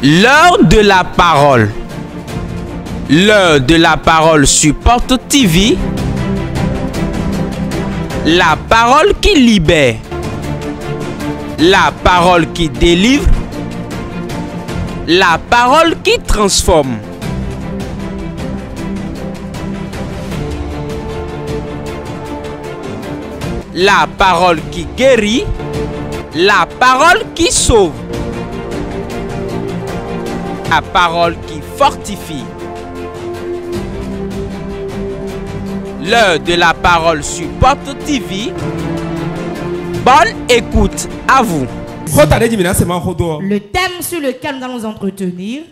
L'heure de la parole. L'heure de la parole sur Porte TV. La parole qui libère. La parole qui délivre. La parole qui transforme. La parole qui guérit. La parole qui sauve. La parole qui fortifie. L'heure de la parole sur Porte TV. Bonne écoute à vous. Le thème sur lequel nous allons nous entretenir.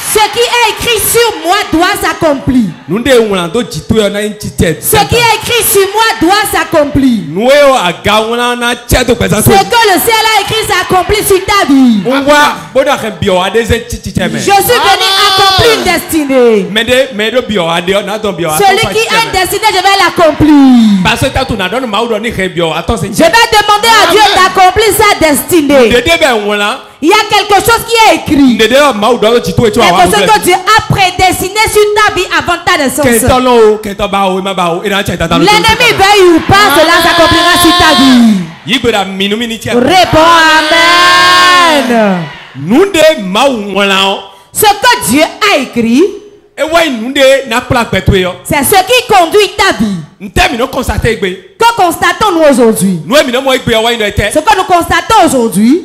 Ce qui est écrit sur moi doit s'accomplir. Ce qui est écrit sur moi doit s'accomplir. Ce que le ciel a écrit s'accomplit sur ta vie. Je suis venu accomplir une destinée. Celui qui a une destinée, je vais l'accomplir. Je vais demander à Dieu d'accomplir sa destinée. Il y a quelque chose qui est écrit. Quelque chose que Dieu a prédestiné sur ta vie avant ta naissance. L'ennemi veuille ou pas, cela s'accomplira sur ta vie. Réponds Amen. Ce que Dieu a écrit, c'est ce qui conduit ta vie. Que constatons-nous aujourd'hui? Ce que nous constatons aujourd'hui,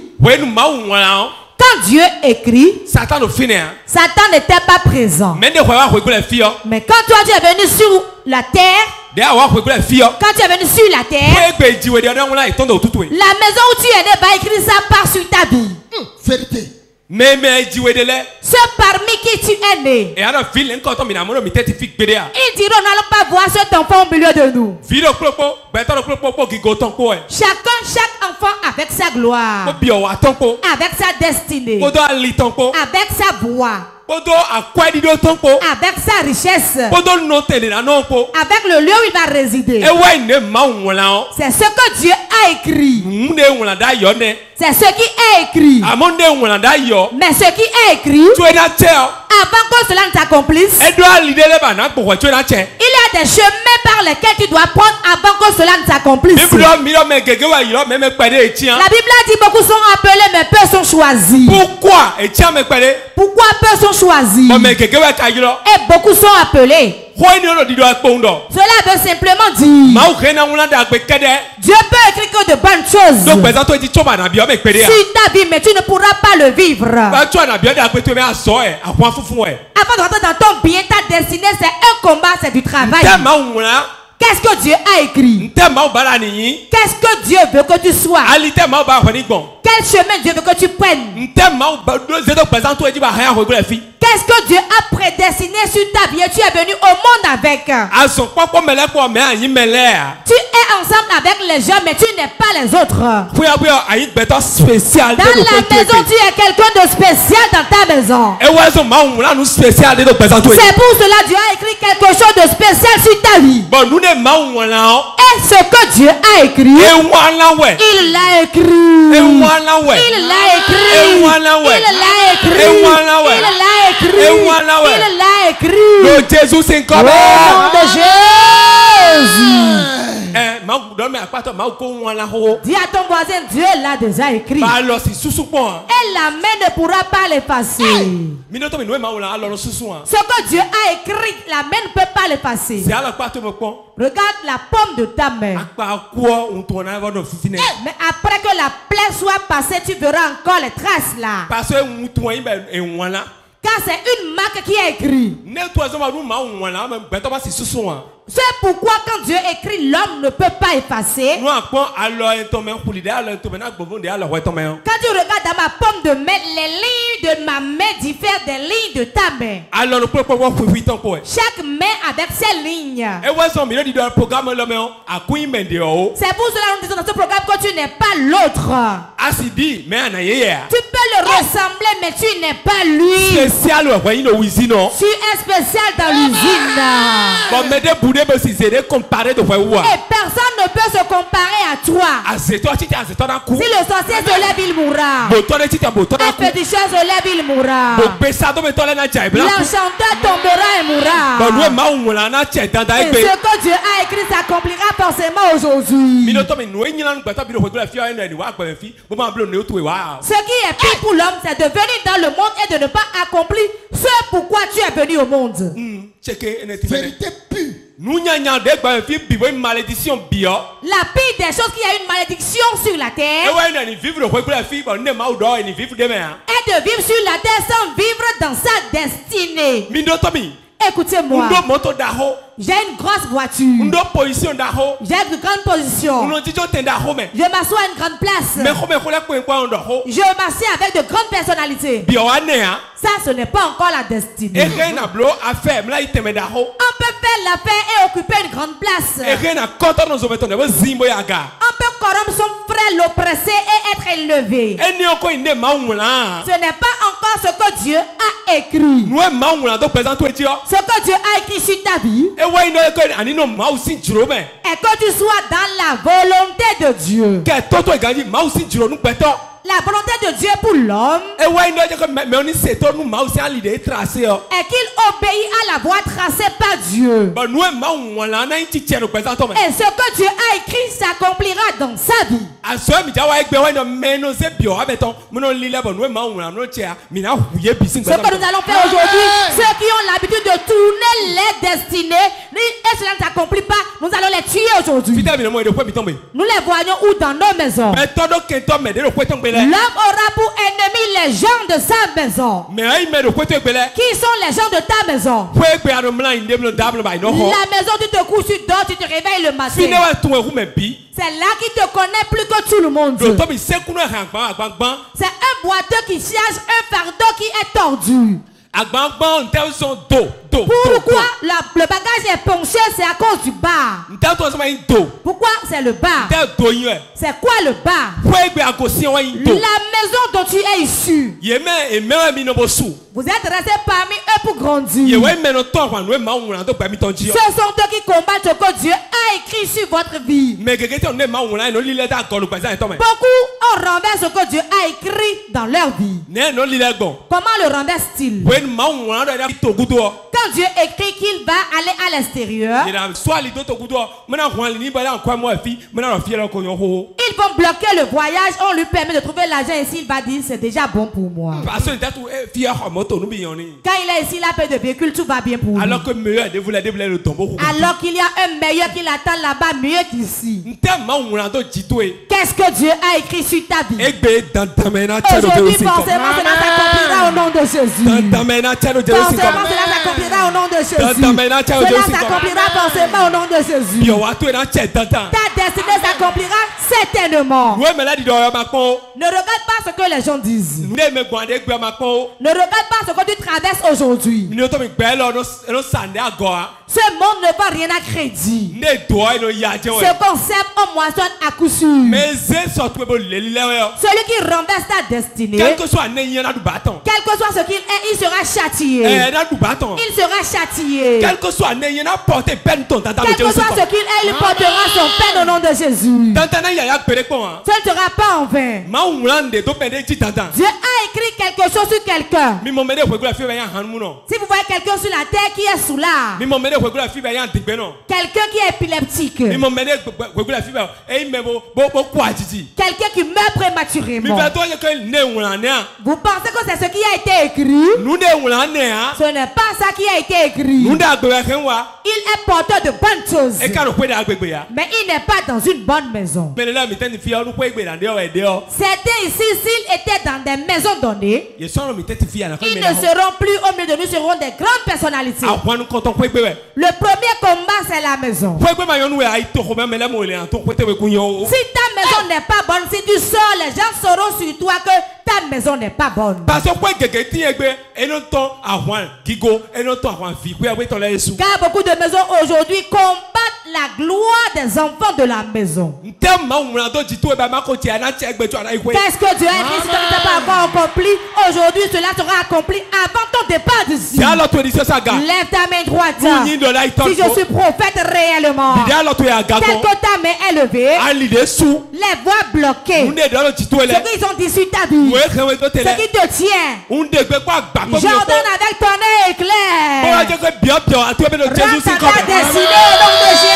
quand Dieu écrit, Satan n'était pas présent. Mais quand toi tu es venu sur la terre, quand tu es venu sur la terre, la maison où tu es né va écrire sa part sur ta vie. Vérité. Ce parmi qui tu es né, ils diront nous n'allons pas voir cet enfant au milieu de nous. Chaque enfant avec sa gloire, avec sa destinée, avec sa voix, avec sa richesse, avec le lieu où il va résider. C'est ce que Dieu a écrit. C'est ce qui est écrit. Mais ce qui est écrit, avant que cela ne s'accomplisse, il y a des chemins par lesquels tu dois prendre avant que cela ne s'accomplisse. La Bible a dit beaucoup sont appelés mais peu sont choisis. Pourquoi peu sont choisis et beaucoup sont appelés? Cela veut simplement dire Dieu peut écrire que de bonnes choses sur ta vie, mais tu ne pourras pas le vivre. Avant de rentrer dans ton bien, ta destinée, c'est un combat, c'est du travail. Qu'est-ce que Dieu a écrit? Qu'est-ce que Dieu veut que tu sois? Quel chemin Dieu veut que tu prennes? Qu'est-ce que Dieu a prédestiné sur ta vie? Tu es venu au monde avec. Tu es ensemble avec les gens, mais tu n'es pas les autres. Dans la maison, tu es quelqu'un de spécial dans ta maison. C'est pour cela que Dieu a écrit quelque chose de spécial sur ta vie. Et ce que Dieu a écrit, il l'a écrit. Il l'a écrit. Il l'a écrit. Il l'a écrit. Au nom de Jésus. Dis à ton voisin, Dieu l'a déjà écrit. Et la main ne pourra pas l'effacer. Ce que Dieu a écrit, la main ne peut pas l'effacer. Regarde la paume de ta main. Mais après que la plaie soit passée, tu verras encore les traces là. Car c'est une marque qui est écrite. C'est pourquoi quand Dieu écrit, l'homme ne peut pas effacer. Quand tu regardes dans ma paume de main, les lignes de ma main diffèrent des lignes de ta main. Chaque main avec ses lignes. C'est pour cela que nous disons dans ce programme que tu n'es pas l'autre. Tu peux le ressembler, mais tu n'es pas lui. Tu es spécial dans l'usine. personne ne peut se comparer à toi. Si le sorcier se lève, il mourra. Un féticheur se lève, il mourra. L'enchanteur tombera et mourra. Et ce que Dieu a écrit s'accomplira forcément aujourd'hui. Ce qui est pire pour l'homme, c'est de venir dans le monde et de ne pas accomplir ce pourquoi tu es venu au monde. Vérité pure. La pire des choses qu'il y a une malédiction sur la terre est de vivre sur la terre sans vivre dans sa destinée. Écoutez-moi. J'ai une grosse voiture. J'ai une grande position. Je m'assois à une grande place. Je m'assieds avec de grandes personnalités. Ça, ce n'est pas encore la destinée. On peut faire l'affaire et occuper une grande place. On peut corrompre son frère, l'oppresser et être élevé. Ce n'est pas encore ce que Dieu a écrit. Ce que Dieu a écrit sur ta vie est que tu sois dans la volonté de Dieu. La volonté de Dieu pour l'homme est qu'il obéit à la voie tracée par Dieu. Et ce que Dieu a écrit s'accomplira dans sa vie. Ce que nous allons faire aujourd'hui, ceux qui ont l'habitude de tourner les destinées et cela ne s'accomplit pas, nous allons les tuer aujourd'hui. Nous les voyons où? Dans nos maisons. L'homme aura pour ennemi les gens de sa maison. Qui sont les gens de ta maison? La maison, tu te couches, tu dors, tu te réveilles le matin. C'est là qu'il te connaît plus que tout le monde. C'est un boiteux qui cherche un fardeau qui est tordu. Pourquoi le bagage est penché? C'est à cause du bar. Pourquoi c'est le bar? C'est quoi le bar? La maison dont tu es issu. Vous êtes restés parmi eux pour grandir. Ce sont eux qui combattent ce que Dieu a écrit sur votre vie. Beaucoup ont renversé ce que Dieu a écrit dans leur vie. Comment le renverse-t-il? Quand Dieu écrit qu'il va aller à l'extérieur, ils vont bloquer le voyage. On lui permet de trouver l'argent ici. Il va dire c'est déjà bon pour moi. Quand il est ici, il a peu de véhicules, tout va bien pour lui. Alors qu'il y a un meilleur qui l'attend là-bas, mieux qu'ici. Qu'est-ce que Dieu a écrit sur ta vie? Aujourd'hui, forcément, cela s'accomplira au nom de Jésus. Forcément, cela s'accomplira au nom de Jésus. Cela s'accomplira forcément au nom de Jésus. Ta destinée s'accomplira certainement. Ne regarde pas ce que les gens disent. Ne regarde pas ce que tu traverses aujourd'hui. Ce monde ne va rien à crédit. Ce concept on moissonne à coup sûr. Celui qui renverse ta destinée, quel que soit ce qu'il est, il sera châtié. Il sera châtié. Quel que soit ce qu'il est, il portera son peine au nom de Jésus. Ce ne sera pas en vain. Dieu a écrit quelque chose sur quelqu'un. Si vous voyez quelqu'un sur la terre qui est sous l'art, quelqu'un qui est épileptique, quelqu'un qui meurt prématurément, vous pensez que c'est ce qui a été écrit? Ce n'est pas ça qui a été écrit. Il est porteur de bonnes choses, mais il n'est pas dans une bonne maison. Certains ici, s'ils étaient dans des maisons données, ils ne seront plus au milieu de nous, seront des grandes personnalités. Le premier combat, c'est la maison. Si ta maison n'est pas bonne, si tu sors, les gens sauront sur toi que ta maison n'est pas bonne. Car beaucoup de maisons aujourd'hui combattent la gloire des enfants de la maison. Qu'est-ce que Dieu a écrit si tu n'as pas encore accompli? Aujourd'hui, cela sera accompli avant ton départ d'ici. Lève ta main droite. Si je suis prophète réellement, tel que ta main est levée, les voies bloquées, ceux qui sont issus de ta vie, ceux qui te tiennent, j'ordonne avec ton œil éclair, rentre ta destinée au nom de Jésus.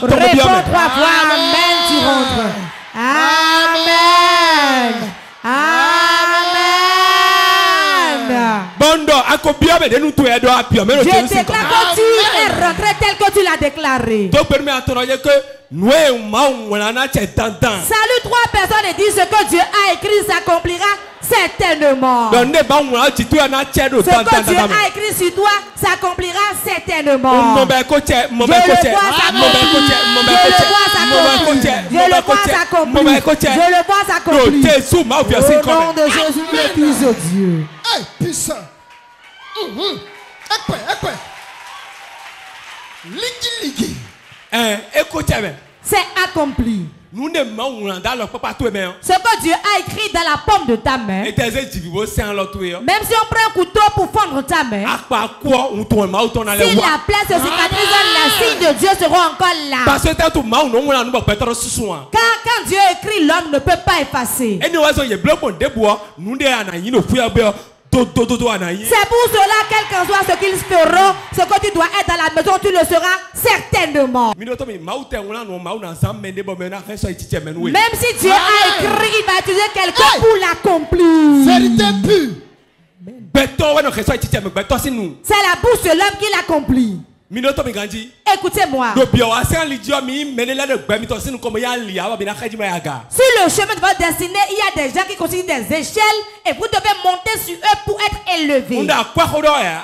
Réponds 3 fois, amen, tu rentres. Amen. Amen. Je déclare que tu es rentré tel que tu l'as déclaré. Salut 3 personnes et dis ce que Dieu a écrit s'accomplira certainement. Ce que Dieu a écrit sur toi s'accomplira certainement. Je le vois s'accomplir. Au nom de Jésus, le Fils de Dieu. Puissant. C'est accompli. Ce que Dieu a écrit dans la paume de ta main, même si on prend un couteau pour fendre ta main, si la plaie se cicatrise, les signes de Dieu seront encore là. Car quand Dieu écrit, l'homme ne peut pas effacer. C'est pour cela, quel qu'en soit ce qu'ils feront, ce que tu dois être dans la maison, tu le seras certainement. Même si Dieu a écrit, il va utiliser quelqu'un pour l'accomplir. Vérité pure. C'est la bouche de l'homme qui l'accomplit. Écoutez-moi. Sur le chemin de votre destinée, il y a des gens qui construisent des échelles et vous devez monter sur eux pour être élevés.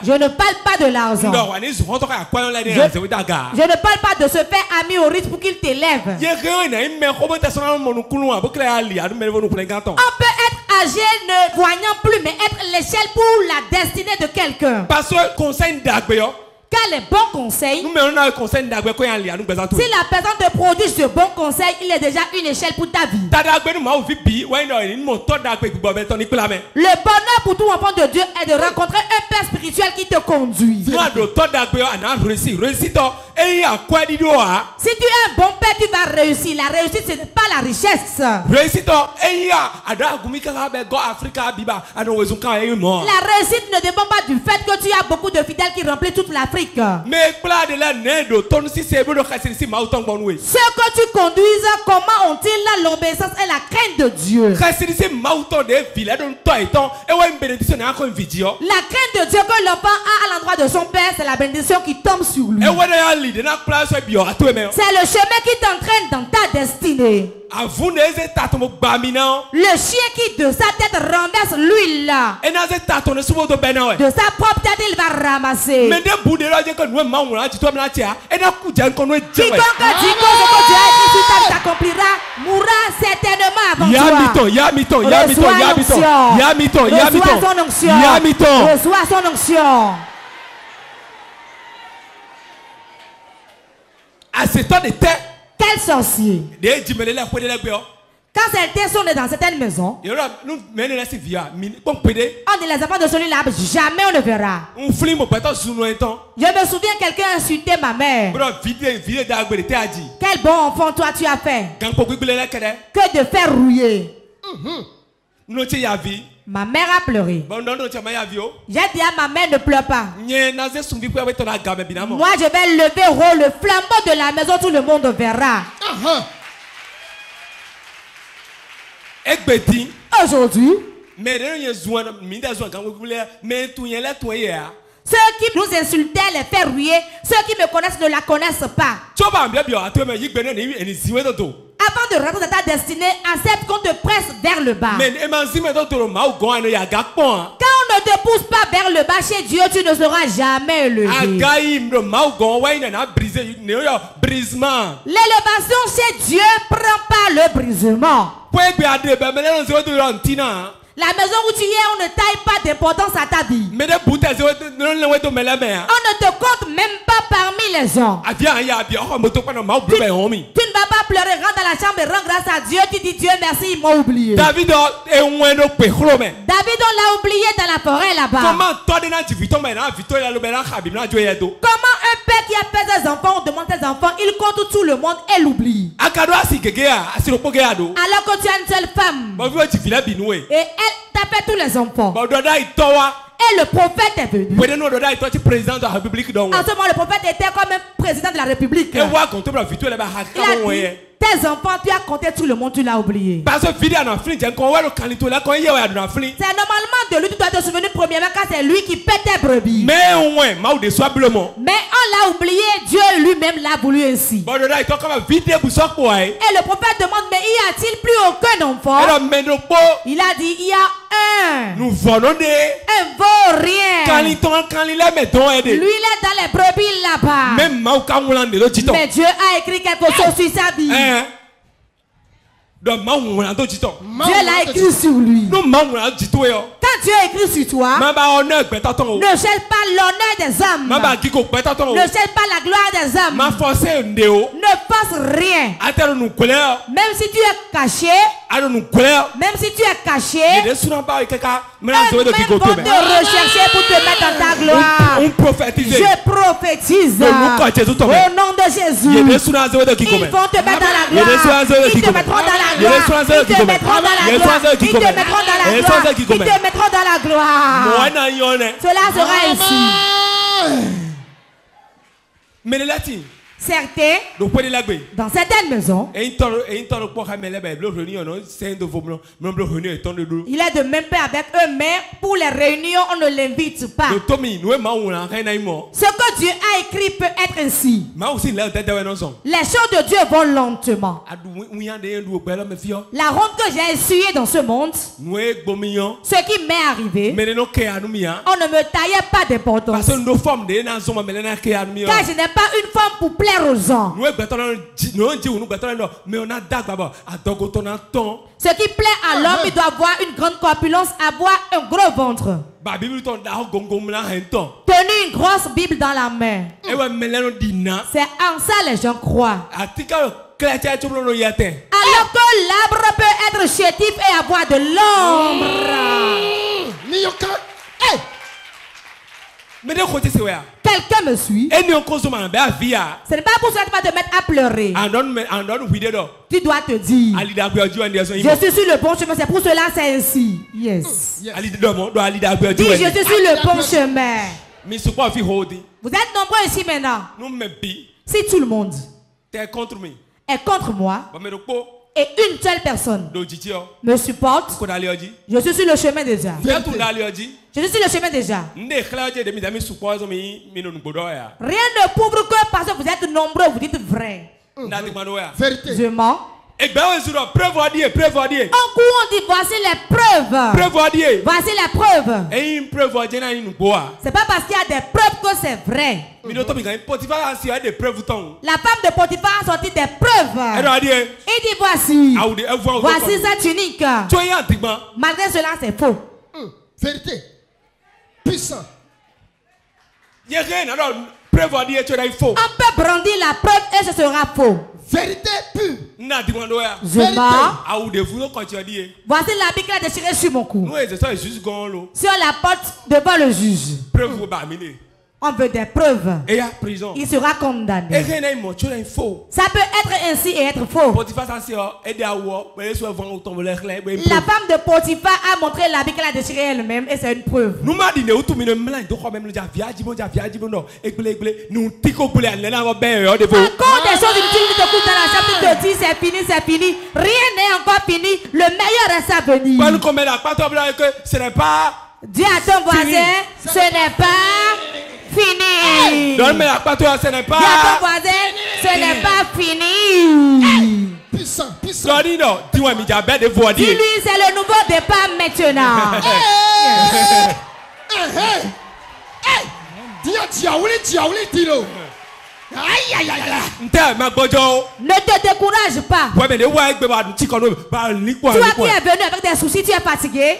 Je ne parle pas de l'argent. Je ne parle pas de se faire ami au risque pour qu'il t'élève. On peut être âgé, ne voyant plus, mais être l'échelle pour la destinée de quelqu'un. Car les bons conseils, si la personne te produit de bons conseils, il est déjà une échelle pour ta vie. Le bonheur pour tout enfant de Dieu est de rencontrer un père spirituel qui te conduit. Si tu es un bon père, tu vas réussir. La réussite, ce n'est pas la richesse. La réussite ne dépend pas du fait que tu as beaucoup de fidèles qui remplissent toute l'Afrique. Ce que tu conduises, comment ont-ils l'obéissance et la crainte de Dieu? La crainte de Dieu que l'enfant a à l'endroit de son père, c'est la bénédiction qui tombe sur lui. C'est le chemin qui t'entraîne dans ta destinée. Le chien qui de sa tête renverse l'huile, de sa propre tête il va ramasser. Quiconque dit que ce que Dieu a écrit sur ta s'accomplira mourra certainement avant toi. Reçois son onction. Quel sorcier? Quand certains sont dans certaines maisons, on est les enfants de celui-là, jamais on ne verra. Je me souviens, quelqu'un a insulté ma mère. Quel bon enfant toi tu as fait. Que de faire rouiller. Ma mère a pleuré. J'ai dit à ma mère, ne pleure pas. Moi je vais lever haut le flambeau de la maison, tout le monde verra. Aujourd'hui, ceux qui nous insultaient, les faire rouiller, ceux qui me connaissent ne la connaissent pas. Avant de rentrer dans ta destinée, accepte qu'on te presse vers le bas. Quand on ne te pousse pas vers le bas chez Dieu, tu ne seras jamais élevé. L'élévation chez Dieu prend pas le méprisement. La maison où tu es, on ne taille pas d'importance à ta vie. On ne te compte même pas parmi les gens. Tu ne vas pas pleurer, rentre dans la chambre et rends grâce à Dieu. Tu dis Dieu merci, il m'a oublié. David, on l'a oublié dans la forêt là-bas. Comment un père qui a fait ses enfants, on demande ses enfants, il compte tout le monde et l'oublie. Alors que tu as une seule femme. Et elle t'a fait tous les enfants. Et le prophète est venu. En ce moment, le prophète était comme un président de la République. Il a dit, tes enfants, tu as compté tout le monde, tu l'as oublié. C'est normalement de lui, tu dois te souvenir premièrement quand c'est lui qui pète tes brebis. Mais on l'a oublié, Dieu lui-même l'a voulu ainsi. Et le prophète demande, mais y a-t-il plus aucun enfant? Il a dit, il y a un. Un vaut rien. Lui, il est dans les brebis là-bas. Mais Dieu a écrit quelque chose sur sa vie. Dieu l'a écrit sur lui. Quand Dieu écrit sur toi, ne cherche pas l'honneur des hommes. Ne cherche pas la gloire des hommes. Ne force rien. Même si tu es caché, même si tu es caché, même vont te rechercher pour te mettre dans ta gloire. Je prophétise au nom de Jésus. Ils vont te mettre dans la gloire. Ils te mettront dans la gloire. Ils te mettront dans la gloire. Ils te mettront dans la gloire. Ils te mettront dans la gloire. Cela sera ainsi. Certains, dans certaines maisons, il est de même paix avec eux, mais pour les réunions, on ne l'invite pas. Ce que Dieu a écrit peut être ainsi. Les choses de Dieu vont lentement. La honte que j'ai essuyée dans ce monde, ce qui m'est arrivé, on ne me taillait pas d'importance. Car je n'ai pas une femme pour plaire aux gens. Ce qui plaît à l'homme, il doit avoir une grande corpulence, avoir un gros ventre, tenir une grosse Bible dans la main. C'est en ça les gens croient. Alors que l'arbre peut être chétif et avoir de l'ombre. Quelqu'un me suit. Ce n'est pas pour ça que tu vas te mettre à pleurer. Tu dois te dire, je suis sur le bon chemin. C'est pour cela c'est ainsi. Yes. Dis, je suis sur le bon chemin. Vous êtes nombreux ici maintenant. Si tout le monde est contre moi et une seule personne me supporte, je suis sur le chemin déjà. Je suis sur le chemin déjà. Rien ne prouve que parce que vous êtes nombreux, vous dites vrai. Je mens. En quoi on dit voici les preuves. Voici les preuves. C'est pas parce qu'il y a des preuves que c'est vrai. La femme de Potiphar a sorti des preuves. Il dit voici sa tunique. Malgré cela c'est faux. Vérité. Puissant. On peut brandir la preuve et ce sera faux. Vérité pure. Je mens. Voici l'habit qu'il a déchiré sur mon cou. Si on la porte devant le juge, on veut des preuves. Il sera condamné. Ça peut être ainsi et être faux. La femme de Potiphar a montré l'habit qu'elle a déchiré elle-même et c'est une preuve. À cause des choses inutiles qui te coûtent dans la chambre, tu te dis c'est fini, c'est fini. Rien n'est encore fini. Le meilleur reste à venir. Dis à ton voisin, ce n'est pas fini. Dis à ton voisin, ce n'est pas fini. Puissant, puissant. Dis-lui, c'est le nouveau départ maintenant. Ne te décourage pas. Toi qui es venu avec des soucis, tu es fatigué.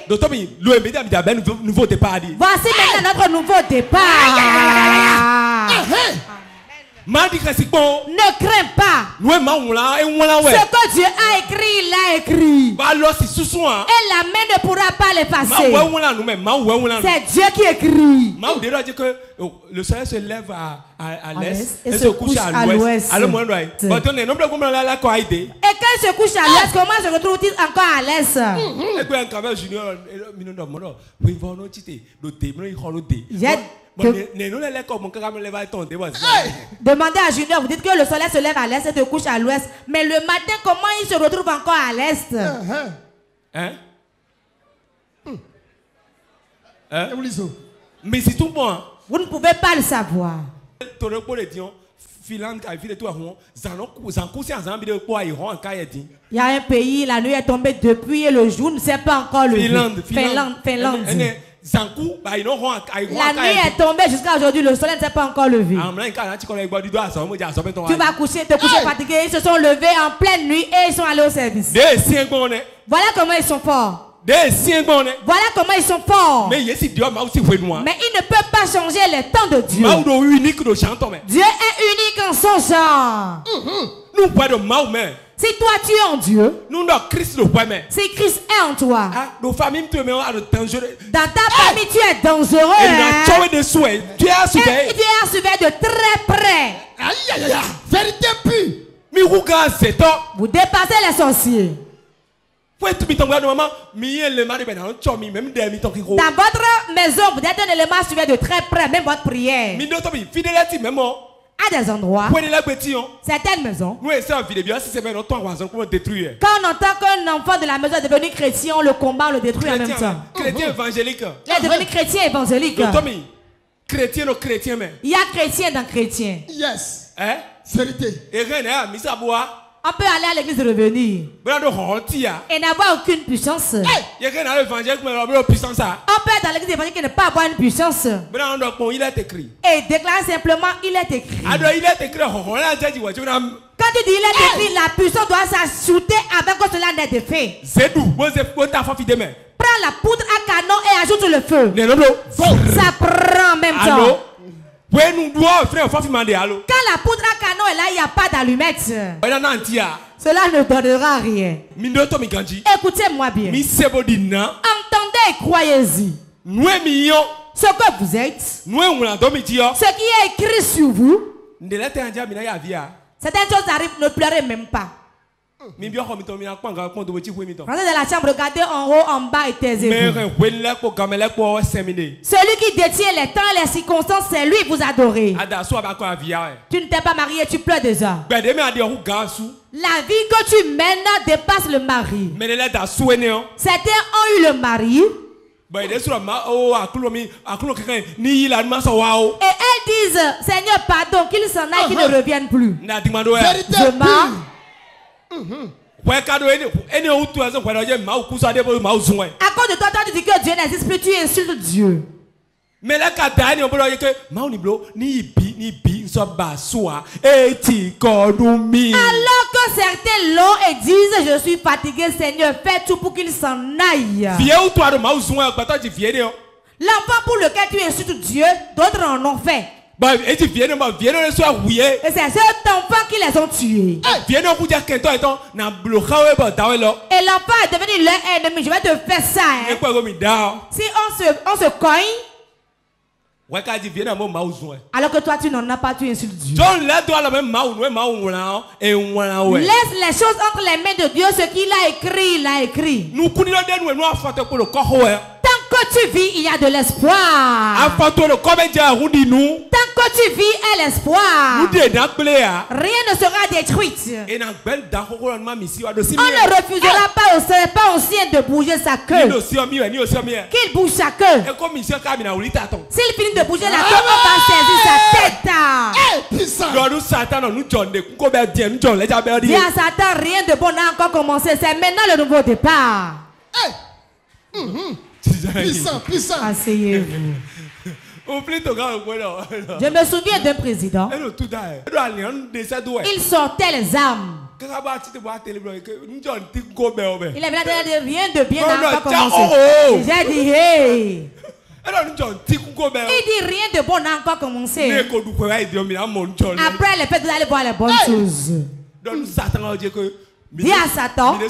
Voici maintenant notre nouveau départ. Ne crains pas. Ce que Dieu a écrit, il l'a écrit. Et la main ne pourra pas l'effacer. C'est Dieu qui écrit. Le soleil se lève à l'est et se couche à l'ouest. Et quand il se couche à l'ouest, comment se retrouve-t-il encore à l'est? Demandez à Junior, vous dites que le soleil se lève à l'est et se couche à l'ouest. Mais le matin, comment il se retrouve encore à l'est? Mais c'est tout bon. Vous ne pouvez pas le savoir. Il y a un pays, la nuit est tombée depuis et le jour ne s'est pas encore levé. Finlande. La nuit est tombée jusqu'à aujourd'hui, le soleil ne s'est pas encore levé. Tu vas te coucher fatigué. Ils se sont levés en pleine nuit et ils sont allés au service. Voilà comment ils sont forts. Voilà comment ils sont forts. Mais il ne peut pas changer les temps de Dieu. Dieu est unique en son genre. Si toi tu es en Dieu, si Christ est en toi, dans ta famille tu es dangereux. Tu es à surveiller de très près. Vérité pure. Vous dépassez les sorciers. Dans votre maison, vous êtes un élément suivi de très près, même votre prière. À des endroits, certaines maisons, quand on entend qu'un enfant de la maison est devenu chrétien, on le combat, on le détruit en même temps. Chrétien évangélique. Il est devenu chrétien évangélique. Chrétien dans chrétien. Il y a chrétien dans chrétien. Yes. Vérité. On peut aller à l'église et revenir et n'avoir aucune puissance. On peut être dans l'église évangélique et ne pas avoir une puissance. Et déclarer simplement il est écrit. Quand tu dis il est écrit, la puissance doit s'ajouter avant que cela n'ait de fait. Prends la poudre à canon et ajoute le feu. Ça prend en même temps. Quand la poudre à canon est là, il n'y a pas d'allumette. Cela ne donnera rien. Écoutez-moi bien. Entendez et croyez-y. Ce que vous êtes, ce qui est écrit sur vous, certaines choses arrivent, ne pleurez même pas. Rentrez dans la chambre, regardez en haut, en bas et taisez-vous. Celui qui détient les temps et les circonstances, c'est lui que vous adorez. Tu ne t'es pas marié, tu pleures déjà. La vie que tu mènes dépasse le mari. Certains ont eu le mari. Et elles disent, Seigneur, pardon, qu'il s'en aille, qu'il ne revienne plus. Je mens. À cause de toi, tu dis que Dieu n'existe plus, tu insultes Dieu. Alors que certains l'ont et disent, je suis fatigué, Seigneur, fais tout pour qu'il s'en aille. L'enfant pour lequel tu insultes Dieu, d'autres en ont fait. Et c'est cet enfant qui les ont tués. Et l'enfant est devenu leur ennemi. Je vais te faire ça. Si on se cogne, alors que toi tu n'en as pas, tu insultes Dieu. Laisse les choses entre les mains de Dieu. Ce qu'il a écrit, il a écrit. Tant que tu vis, il y a de l'espoir. Tant que tu vis, est l'espoir. Rien ne sera détruit. On ne refusera pas au serpent aussi de bouger sa queue. Qu'il bouge sa queue. S'il finit de bouger la queue, on va saisir sa tête. Dis à Satan, rien de bon n'a encore commencé. C'est maintenant le nouveau départ. Puissant. Asseyez-vous. Je me souviens d'un président. Il sortait les armes. Il avait l'air de rien de bien n'a pas commencé. J'ai dit hey. Il dit rien de bon n'a encore commencé. Après les fêtes, vous allez voir les bonnes choses. Dis à Satan. Nous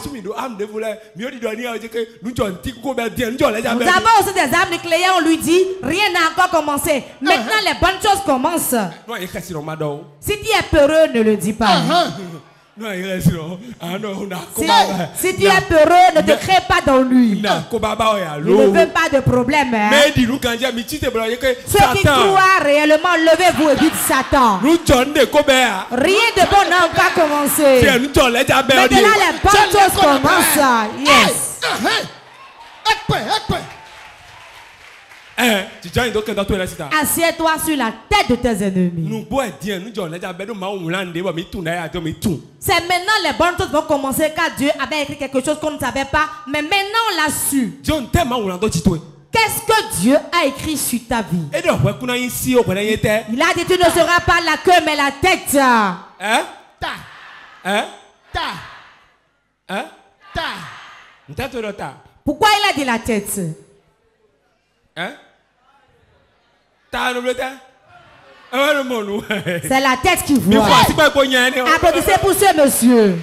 avons aussi des armes nucléaires, on lui dit rien n'a encore commencé. Maintenant les bonnes choses commencent. Si tu es peureux, ne le dis pas. Si tu es peureux, ne te crée pas dans lui. Il ne veut pas de problème. Ceux qui croient réellement, levez-vous et dites Satan. Rien de bon n'a pas commencé. Maintenant les bonnes choses commencent. Yes. Assieds-toi sur la tête de tes ennemis. C'est maintenant les bonnes choses vont commencer car Dieu avait écrit quelque chose qu'on ne savait pas. Mais maintenant on l'a su. Qu'est-ce que Dieu a écrit sur ta vie? Il a dit tu ne seras pas la queue mais la tête. Pourquoi il a dit la tête? C'est la tête qui voit. Applaudissez pour ce monsieur.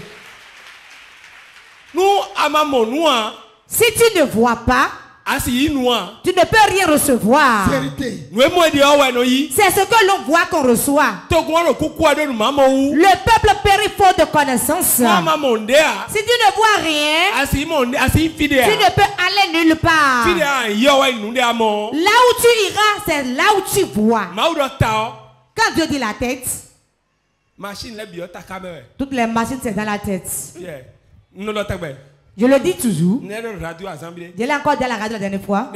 Si tu ne vois pas, tu ne peux rien recevoir. C'est ce que l'on voit qu'on reçoit. Le peuple périt faute de connaissance. Si tu ne vois rien, tu ne peux aller nulle part. Là où tu iras, c'est là où tu vois. Quand Dieu dit la tête, toutes les machines c'est dans la tête. Je le dis toujours. Je l'ai encore dit à la radio la dernière fois.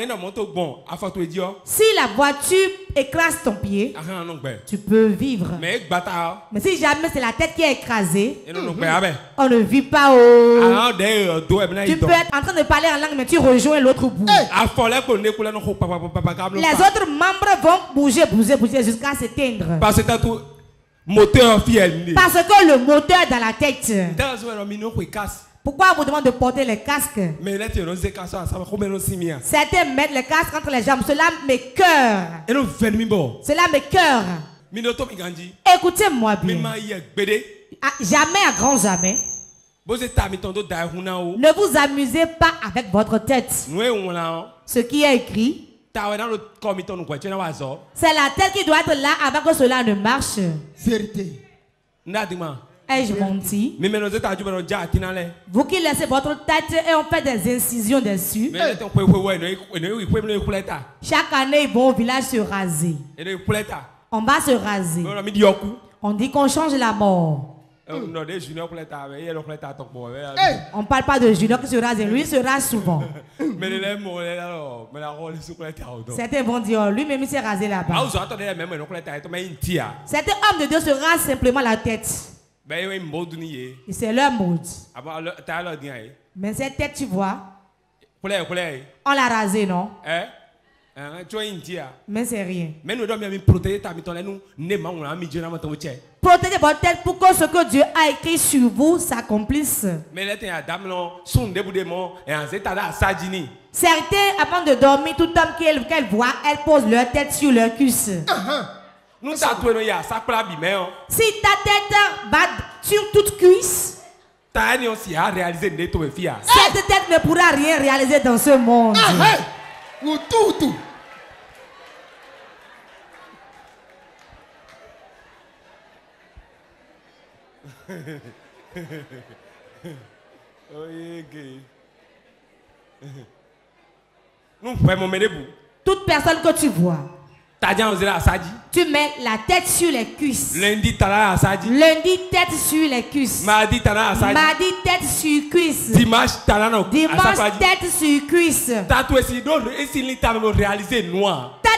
Si la voiture écrase ton pied, tu peux vivre. Mais si jamais c'est la tête qui est écrasée, on ne vit pas au... Tu peux être en train de parler en langue, mais tu rejoins l'autre bout. Les autres membres vont bouger jusqu'à s'éteindre. Parce que le moteur est dans la tête. Pourquoi on vous demande de porter les casques? Certains mettent les casques entre les jambes. Cela m'écoeure. Cela m'écoeure. Écoutez-moi bien. Jamais à grand jamais. Ne vous amusez pas avec votre tête. Ce qui est écrit, c'est la tête qui doit être là avant que cela ne marche. Vérité. Ai-je menti? Vous qui laissez votre tête et on fait des incisions dessus. Chaque année, ils vont au village se raser. On va se raser. On dit qu'on change la mort. On ne parle pas de Junior qui se rase, lui se rase souvent. Certains vont dire, lui-même il s'est rasé là-bas. Certains hommes de Dieu se rasent simplement la tête. C'est leur mode. Mais cette tête, tu vois, on l'a rasée, non? Mais c'est rien. Protégez votre tête pour que ce que Dieu a écrit sur vous s'accomplisse. Certains, avant de dormir, tout homme qu'elles voient, elles posent leur tête sur leur cuisse. Si ta tête bat sur toute cuisse, cette tête ne pourra rien réaliser dans ce monde. Toute personne que tu vois, tu mets la tête sur les cuisses. Lundi, tête sur les cuisses. Mardi, tête sur cuisse. Dimanche, tête sur cuisse. Ta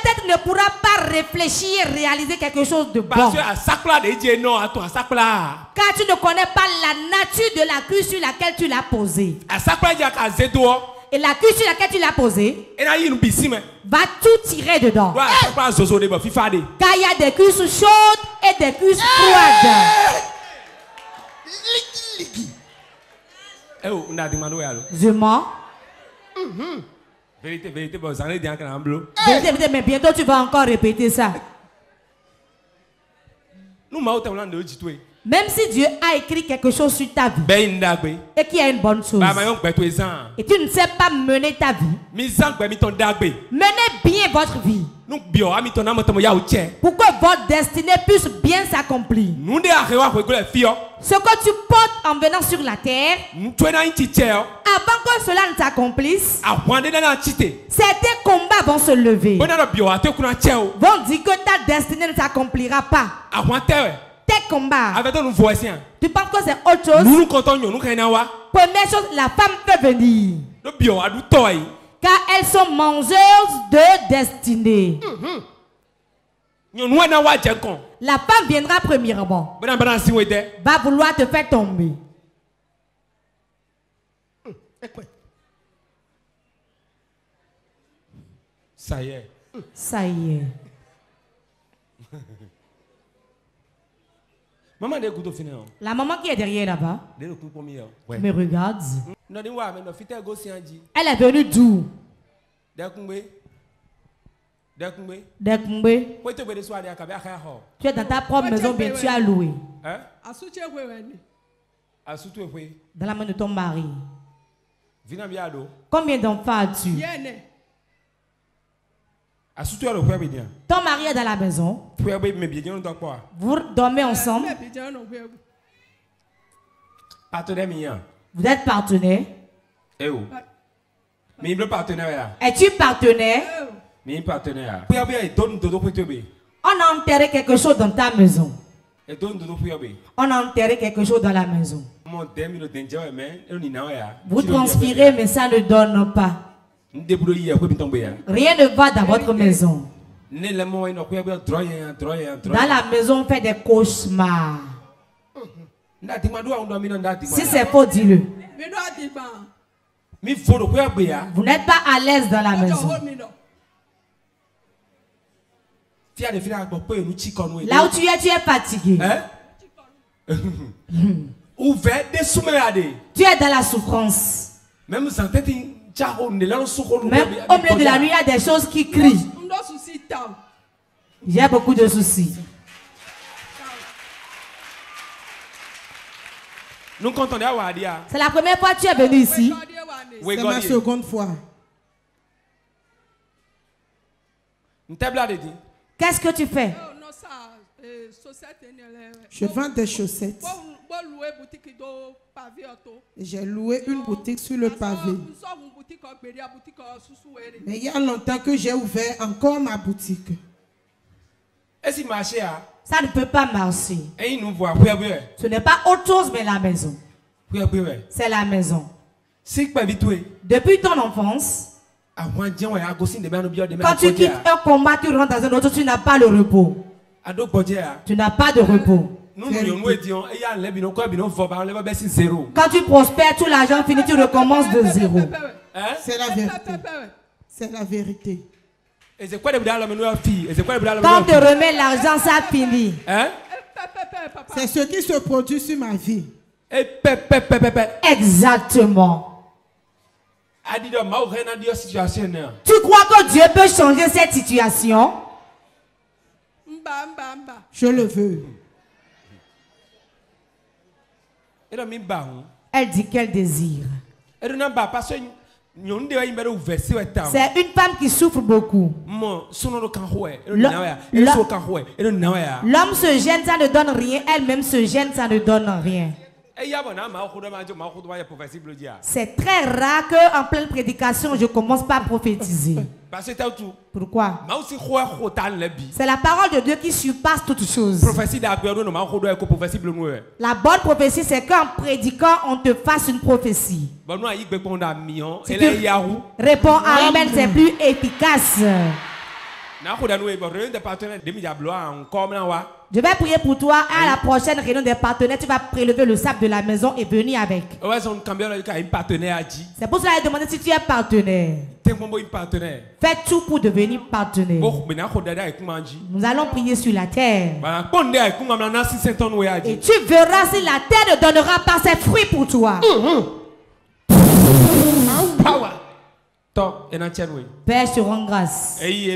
tête ne pourra pas réfléchir et réaliser quelque chose de bon. Car tu ne connais pas la nature de la cuisse sur laquelle tu l'as posée. Et la cuisse sur laquelle tu l'as posée va tout tirer dedans. Car il y a des cuisses chaudes et des cuisses froides. Je mens. Vérité, mais bientôt tu vas encore répéter ça. Même si Dieu a écrit quelque chose sur ta vie et qu'il y a une bonne chose et tu ne sais pas mener ta vie, menez bien votre vie pour que votre destinée puisse bien s'accomplir. Ce que tu portes en venant sur la terre, avant que cela ne s'accomplisse, certains combats vont se lever, vont dire que ta destinée ne s'accomplira pas. Tes combats, tu penses que c'est autre chose? Première chose, la femme peut venir car elles sont mangeuses de destinée. La femme viendra premièrement, va vouloir te faire tomber. Ça y est. Ça y est. La maman qui est derrière là-bas me regarde. Elle est venue d'où? D'Ekumbe. Tu es dans ta propre maison, bien tu as loué. Dans la main de ton mari. Combien d'enfants as-tu? Ton mari est dans la maison. Vous dormez ensemble. Vous êtes partenaire. Es-tu partenaire? On a enterré quelque chose dans ta maison. On a enterré quelque chose dans la maison. Vous transpirez, mais ça ne donne pas. Rien ne va dans votre maison. Dans la maison, on fait des cauchemars. Si c'est faux, dis-le. Vous n'êtes pas à l'aise dans la maison. Là où tu es fatigué. Tu es dans la souffrance. Même au milieu de la nuit, il y a des choses qui crient. J'ai beaucoup de soucis. C'est la première fois que tu es venu ici. C'est ma seconde fois. Qu'est-ce que tu fais? Je vends des chaussettes. J'ai loué une boutique sur le pavé. Mais il y a longtemps que j'ai ouvert encore ma boutique. Ça ne peut pas marcher. Ce n'est pas autre chose mais la maison. C'est la maison. Depuis ton enfance, quand tu quittes un combat, tu rentres dans un autre, tu n'as pas le repos. Tu n'as pas de repos. Quand tu prospères, tout l'argent finit, tu recommences de zéro. C'est la vérité. C'est la vérité. Quand on te remet l'argent, ça finit. C'est ce qui se produit sur ma vie. Exactement. Tu crois que Dieu peut changer cette situation? Je le veux. Elle dit qu'elle désire. C'est une femme qui souffre beaucoup. L'homme se gêne, ça ne donne rien. Elle-même se gêne, ça ne donne rien. C'est très rare qu'en pleine prédication, je commence par prophétiser. Pourquoi? C'est la parole de Dieu qui surpasse toutes choses. La bonne prophétie, c'est qu'en prédiquant, on te fasse une prophétie. Si tu réponds Amen, c'est plus efficace. Je vais prier pour toi. À la prochaine réunion des partenaires, tu vas prélever le sable de la maison et venir avec. C'est pour cela que je demandé si tu es partenaire. Fais tout pour devenir partenaire. Nous allons prier sur la terre. Et tu verras si la terre ne donnera pas ses fruits pour toi. Père, je te rends grâce. Si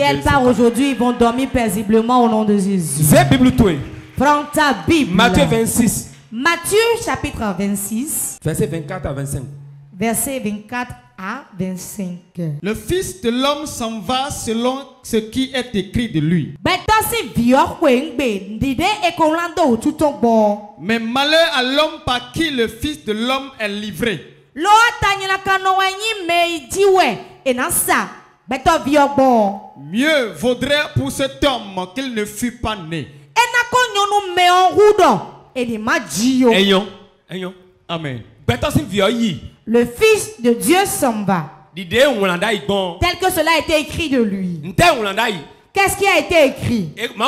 elle part aujourd'hui, ils vont dormir paisiblement au nom de Jésus. Prends ta Bible. Matthieu 26. Matthieu chapitre 26. Verset 24 à 25. Verset 24 à 25. Le Fils de l'homme s'en va selon ce qui est écrit de lui. Mais malheur à l'homme par qui le Fils de l'homme est livré. Mieux vaudrait pour cet homme qu'il ne fût pas né. Amen. Le Fils de Dieu s'en va, tel que cela a été écrit de lui. Qu'est-ce qui a été écrit? On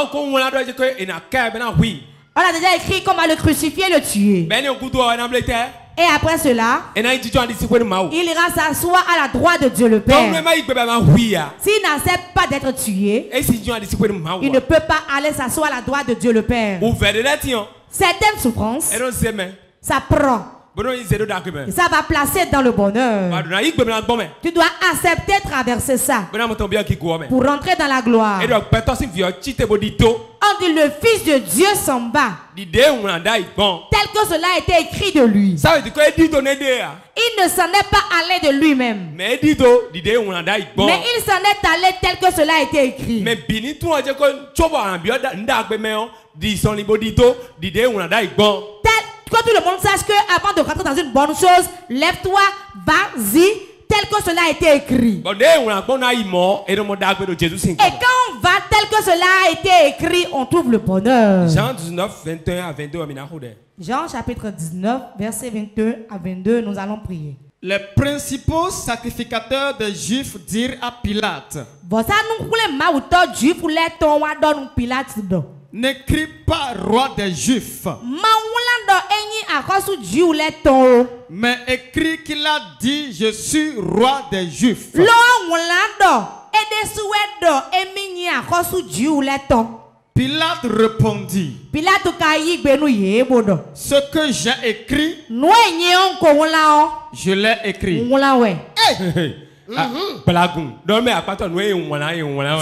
a déjà écrit qu'on va le crucifier et le tuer. Et après cela, il ira s'asseoir à la droite de Dieu le Père. S'il n'accepte pas d'être tué, il ne peut pas aller s'asseoir à la droite de Dieu le Père. Certaines souffrances, ça prend. Et ça va placer dans le bonheur. Tu dois accepter de traverser ça pour rentrer dans la gloire. On dit le Fils de Dieu s'en va, tel que cela a été écrit de lui. Il ne s'en est pas allé de lui-même, mais il s'en est allé tel que cela a été écrit. Que tout le monde sache que avant de rentrer dans une bonne chose, lève-toi, vas-y, tel que cela a été écrit. Et quand on va tel que cela a été écrit, on trouve le bonheur. Jean 19, 21 à 22. Jean chapitre 19, verset 21 à 22, nous allons prier. Les principaux sacrificateurs des Juifs dirent à Pilate: n'écris pas roi des Juifs, mais écris qu'il a dit: je suis roi des Juifs. Pilate répondit: ce que j'ai écrit, je l'ai écrit.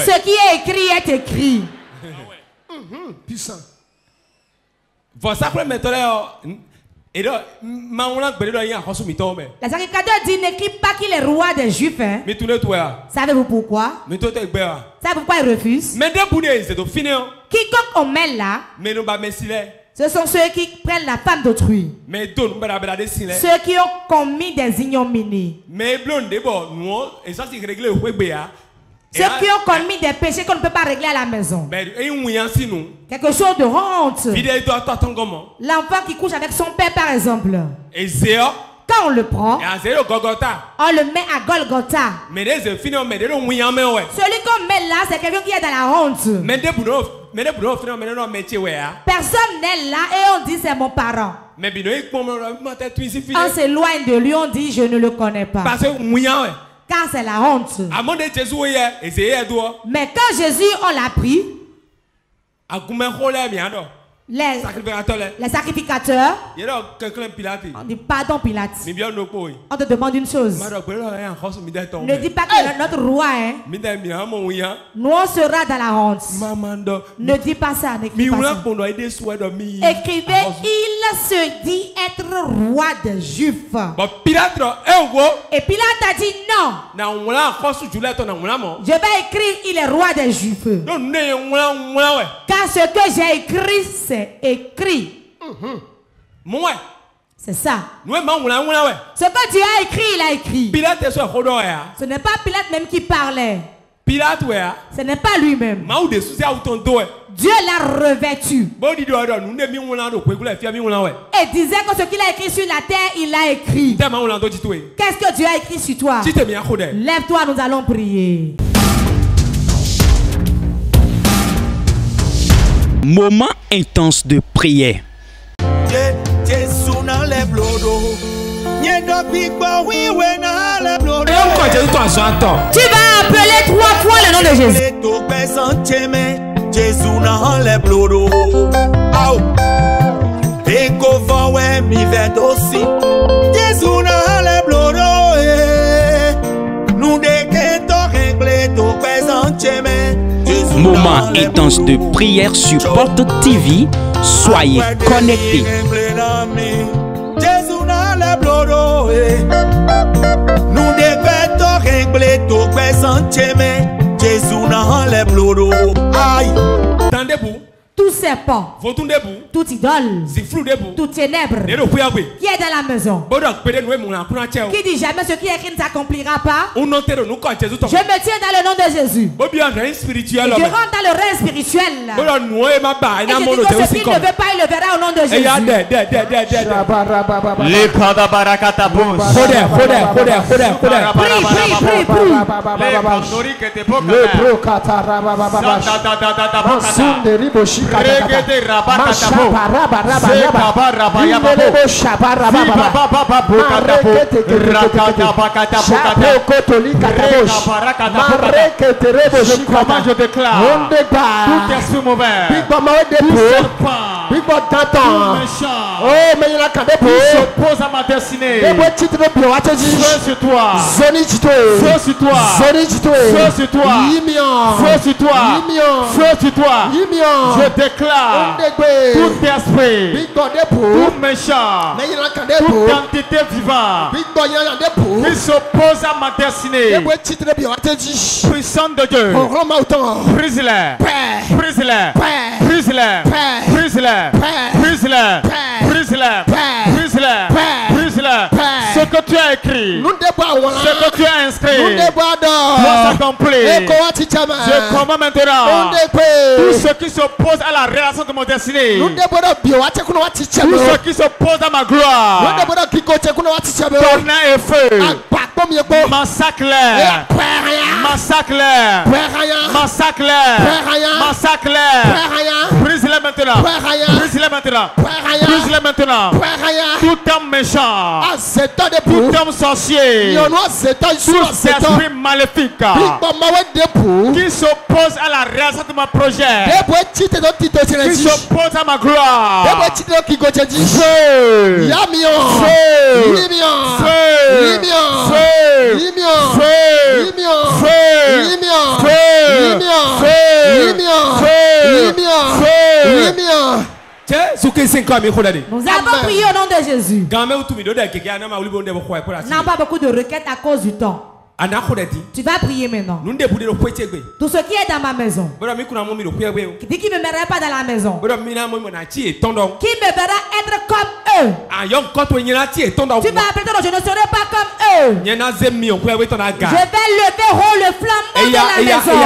Ce qui est écrit est écrit. Puissant. Le sacrificateur dit: n'écris pas qu'il est roi des Juifs. Hein? Savez-vous pourquoi? Savez-vous pourquoi il refuse? Quiconque on met là, ce sont ceux qui prennent la femme d'autrui, ceux qui ont commis des ignominies, ceux qui ont commis des péchés qu'on ne peut pas régler à la maison. Quelque chose de honte. L'enfant qui couche avec son père, par exemple. Quand on le prend, on le met à Golgotha. Celui qu'on met là, c'est quelqu'un qui est dans la honte. Personne n'est là et on dit: c'est mon parent. On s'éloigne de lui, on dit: je ne le connais pas. Car c'est la honte. Mais quand Jésus, on l'a pris, les sacrificateurs, on dit: pardon Pilate, on te demande une chose. Ne dis pas que notre roi, hein, nous on sera dans la honte. Ne dis pas ça, n'écris pas ça. Écrivez: il se dit être roi des Juifs. Et Pilate a dit: non, je vais écrire: il est roi des Juifs. Car ce que j'ai écrit, c'est écrit. C'est ça. Ce que Dieu a écrit, il a écrit. Ce n'est pas Pilate même qui parlait. Ce n'est pas lui-même. Dieu l'a revêtu. Et disait que ce qu'il a écrit sur la terre, il l'a écrit. Qu'est-ce que Dieu a écrit sur toi? Lève-toi, nous allons prier. Moment intense de prière. Tu vas appeler 3 fois le nom de Jésus. Moment intense de prière sur Porte TV. Soyez connectés. Tout serpent, tout idole, tout ténèbre qui est dans la maison, qui dit jamais ce qui est écrit ne s'accomplira pas. Je me tiens dans le nom de Jésus. Je rentre dans le règne spirituel. Et je dis que ce qu'il ne veut pas, il le verra au nom de Jésus. Je déclare tout esprit mauvais, tout serpent, tout méchant qui s'oppose à ma destinée. Feu sur toi, feu sur toi, feu sur toi, feu sur toi, feu sur toi, feu sur toi. Je déclare tout esprit, tout méchant, toute entité vivante qui s'oppose à ma destinée. Puissante de Dieu, brise-les, brise-les, brise-les, brise-les, brise-les, brise-les, brise-les, brise-les. Ce que tu as écrit, ce que tu as inscrit doit s'accomplir. Je commande maintenant tout ce qui s'oppose à la réalisation de mon destinée, tout ce qui s'oppose à ma gloire, tonnerre et feu, massacre-les, massacre-les, massacre-les, massacre-les, brise-les maintenant, brise-les maintenant, brise-les maintenant. Tout homme méchant, tout homme sorcier, tout esprit maléfique qui s'oppose à la réalisation de mon projet, qui s'oppose à ma gloire. Nous avons prié au nom de Jésus. N'a pas beaucoup de requêtes à cause du temps. Tu vas prier maintenant. Tout ce qui est dans ma maison, qui dit qu'il ne me verra pas dans la maison, qui me verra être comme eux. Tu vas appeler ton nom, je ne serai pas comme eux. Je vais lever haut le flambeau de la maison.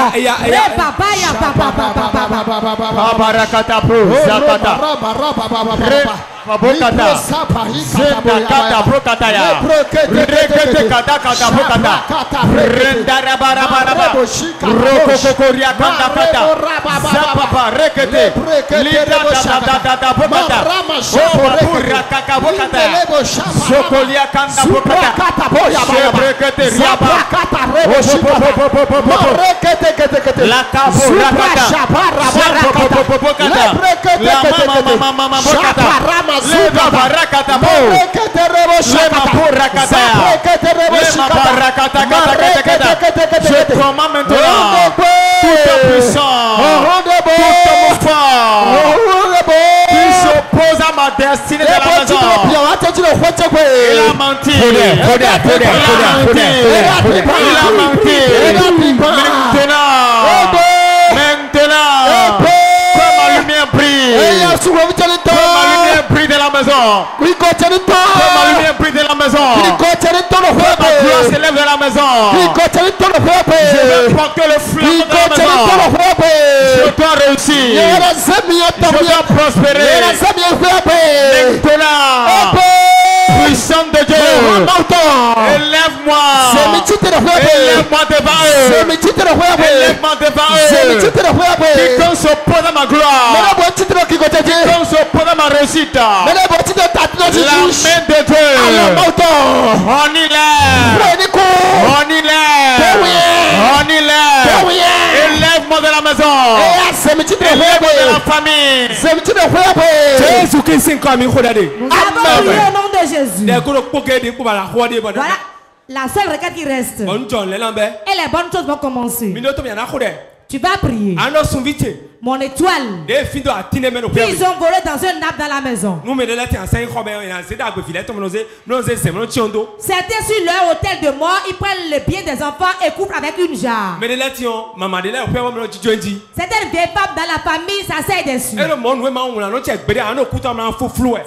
Je commande maintenant tout puissant, tout fort qui s'oppose à ma destinée de la maison. Il a menti. Il a menti. Maintenant, que ma lumière brille. Que ma lumière brille de la maison. Que ma lumière brille de la maison. Que ma gloire s'élève de la maison. Je vais porter le flambeau de la maison. Je dois réussir. Je dois prospérer. Maintenant, puissant de Dieu, élève-moi. Élève-moi devant eux. Élève-moi devant eux. Quiconque s'oppose à ma gloire. Quiconque s'oppose à ma réussite. La main de Dieu. On y lève. On y lève. On y lève. Élève-moi de la maison. Élève-moi de la famille. Jésus-Christ, comme il faut d'aller. Nous avons prié au nom de Jésus. Voilà la seule requête qui reste. Et les bonnes choses vont commencer. Tu vas prier. Mon étoile. Ils ont volé dans un arbre dans la maison. Certains sur leur hôtel de mort, ils prennent le bien des enfants et couvrent avec une jarre. Certaines vieilles femmes dans la famille s'asseyent dessus.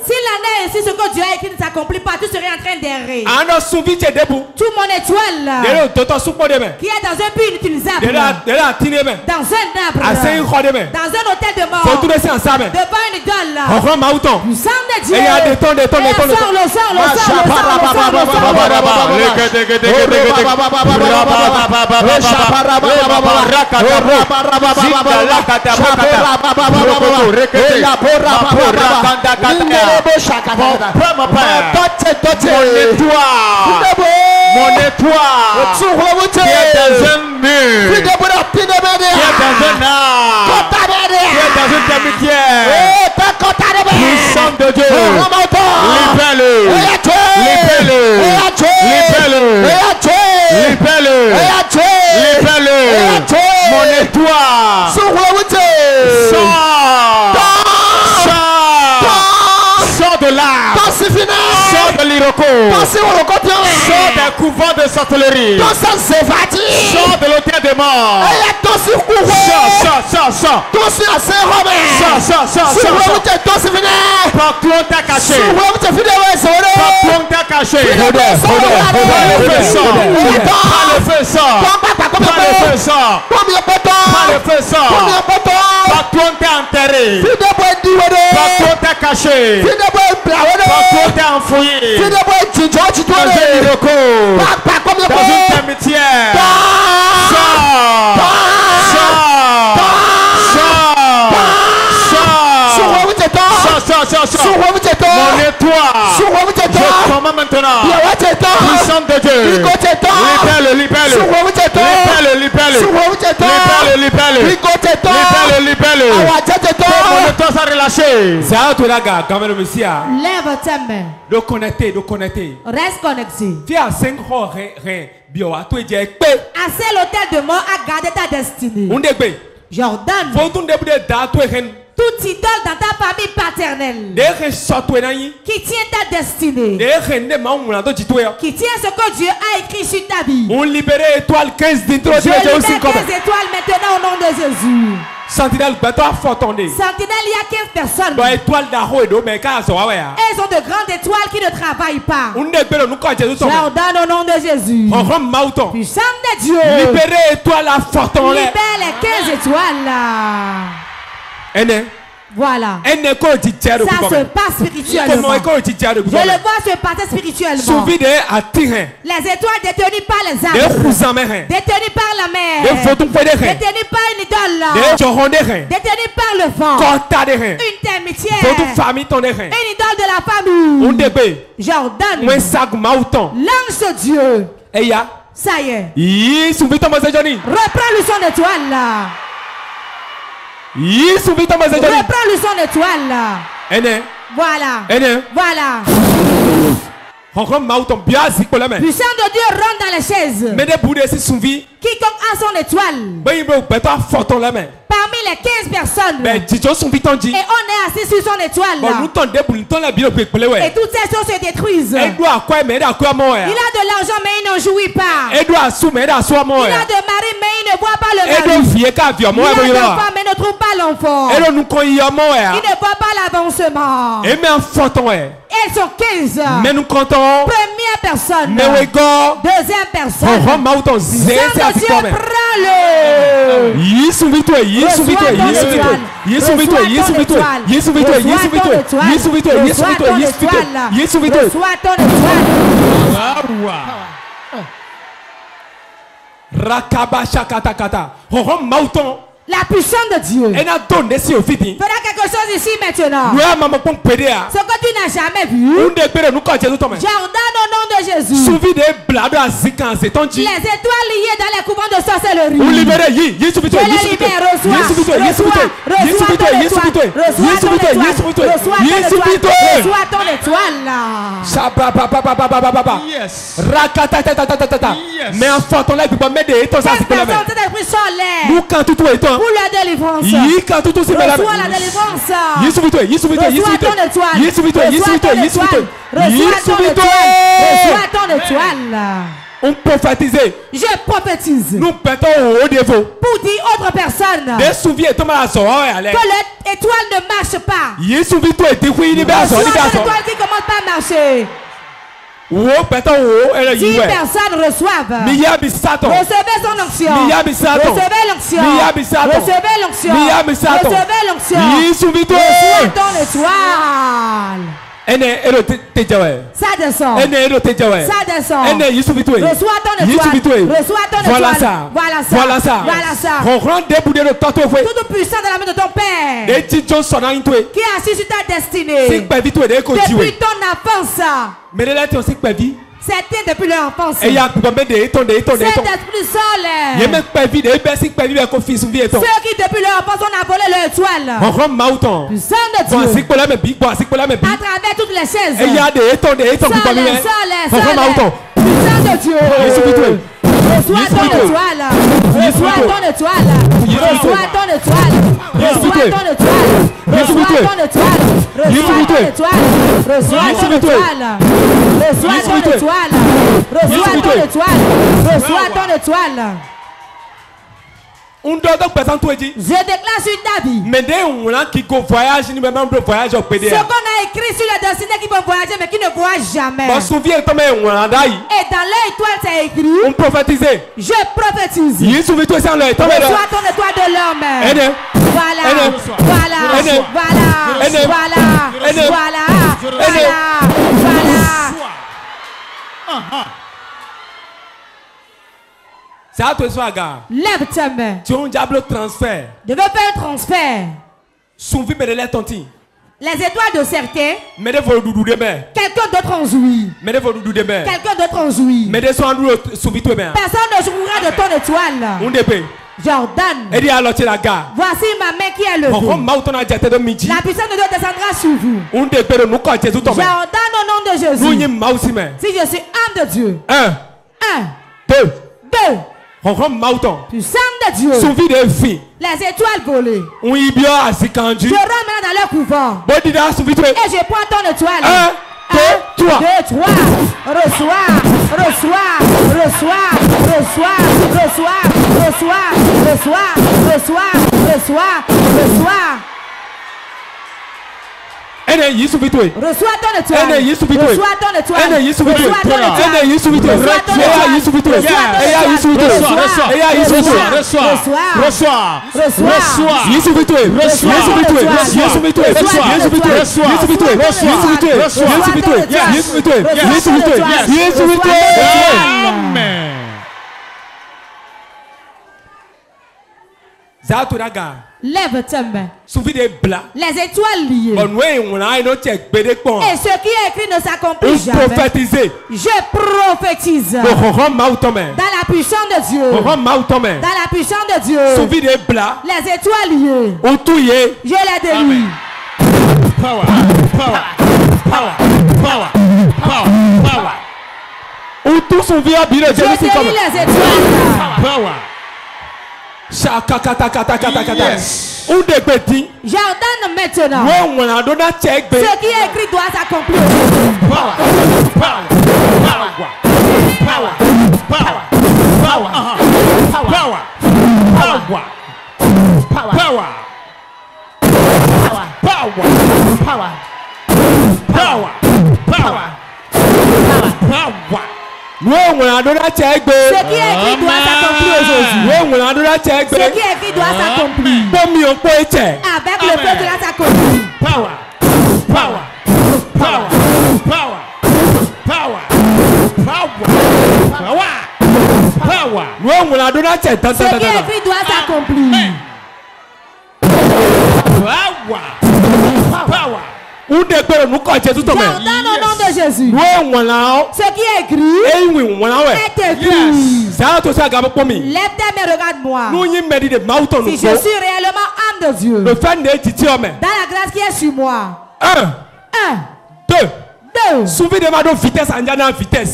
Si l'année ainsi, ce que Dieu a écrit ne s'accomplit pas, tu serais en train d'errer. Tout mon étoile qui est dans un puits inutilisable, dans un arbre, dans un hôtel de mort, devant une idole, du sang de Dieu, mon étoile, qui est dans un mur, qui est dans un arbre, qui est dans une termitière, puissant de Dieu, libère-le, libère-le, libère-le, libère-le, mon étoile, sors de là, sors de l'Iroko, sors d'un couvent de sorcellerie, sors de l'hôtel des morts, sors. Partout on t'a caché, partout on t'a caché, pas le feu sort, partout on t'a enterré, partout on t'a caché, partout on t'a enfoui, dans un iroko, dans une termitière, mon étoile, je commande maintenant, puissante de Dieu, libère-le, mon étoile s'est relâché. Lève ta main. Reste connecté. Assez l'hôtel de mort a gardé ta destinée. Jordan, toute idole dans ta famille paternelle qui tient ta destinée, qui tient ce que Dieu a écrit sur ta vie. Je libère 15 étoiles maintenant au nom de Jésus. Sentinelle, il y a 15 personnes. Elles ont de grandes étoiles qui ne travaillent pas. Jordan au nom de Jésus. Puissant de Dieu. Libérez étoile à forton. Libère les 15 étoiles là. Voilà. Ça se passe spirituellement. Je le vois se passer spirituellement. Les étoiles détenues par les âmes, détenues par la mer, détenues par une idole, détenues par le vent, une termitière, une idole de la famille. Jordan, l'ange de Dieu. Ça y est. Reprends le son d'étoile là. Reprends le son d'étoile là. Voilà. Puissant de Dieu rentre dans les chaises. Quiconque a son étoile. Parmi les 15 personnes. Et on est assis sur son étoile là. Et toutes ces choses se détruisent. Il a de l'argent mais il n'en jouit pas. Il a de mari mais il ne voit pas le mari. Il a d'enfant mais ne trouve pas l'enfant. Il ne voit pas l'avancement. Elles sont 15. Première personne. Deuxième personne. Prends-le. Rakaba shakatakata. La puissance de Dieu fera quelque chose ici maintenant. Ce que tu n'as jamais vu. Jardin au nom de Jésus. Les étoiles liées dans les couvents de sorcellerie. Je les libère. Reçois ton étoile. Mais en fort, on l'a dit, mais des étoiles, ça c'est pour la mer. Nous, quand tout est pour la délivrance. Reçois la délivrance. Reçois ton étoile. On prophétise. Je prophétise. Nous pétons au défaut. Pour dire autre personne que l'étoile ne marche pas. Reçois l'étoile qui commence pas à marcher. 10 personnes reçoivent. Recevez son onction. Recevez l'onction. Recevez l'onction. Recevez l'onction. Reçois ton étoile. Ça descend. Ça descend. Reçois ton étoile. Reçois ton étoile. Voilà ça. Tout puissant dans la main de ton Père qui est assis sur ta destinée depuis ton enfance. C'était depuis leur enfance. Cet esprit solaire. Ceux qui depuis leur enfance ont volé leur étoile. Puissant de Dieu. À travers toutes les chaises. Puissant de Dieu. Reçois ton étoile. Reçois ton étoile. Reçois ton étoile. Reçois ton étoile. Reçois ton étoile. Reçois ton étoile. Reçois ton étoile. Reçois ton étoile. Reçois ton étoile. Reçois ton étoile. Je déclare sur ta vie. Ce qu'on a écrit sur la destinée qui vont voyager mais qui ne voyagent jamais. Et dans l'étoile c'est écrit. Je prophétise. Reçois ton étoile de l'homme. Voilà. Lève ta main. Je veux faire un transfert. Les étoiles de certains. Quelqu'un d'autre en jouit. Quelqu'un d'autre en jouit. Personne ne jouira de ton étoile. Jordan. Voici ma main qui est levée. La puissance de Dieu descendra sur vous. Jordan au nom de Jésus. Si je suis âme de Dieu. 1, 2. Puissant de Dieu. Les étoiles volées. Je rentre maintenant dans leur couvent. Et je prends ton étoile. 1, 2, 3. Reçois. Reçois ton étoile. Reçois ton étoile. Lève ta main. Les étoiles liées. Et ce qui est écrit ne s'accomplit jamais. Je prophétise. Dans la puissance de Dieu. Dans la puissance de Dieu. Les étoiles liées. Je les délie. Je délie les étoiles. J'ordonne maintenant. Ce qui est écrit doit s'accomplir. Ce qui est écrit doit s'accomplir aujourd'hui. Ce qui est écrit doit s'accomplir. Avec le feu de la s'accomplir. Ce qui est écrit doit s'accomplir. J'ordonne au nom de Jésus. Ce qui est écrit est écrit. Lève tes mains, regarde-moi. Si je suis réellement âme de Dieu, dans la grâce qui est sur moi. 1, 2. Souvi de ma vitesse,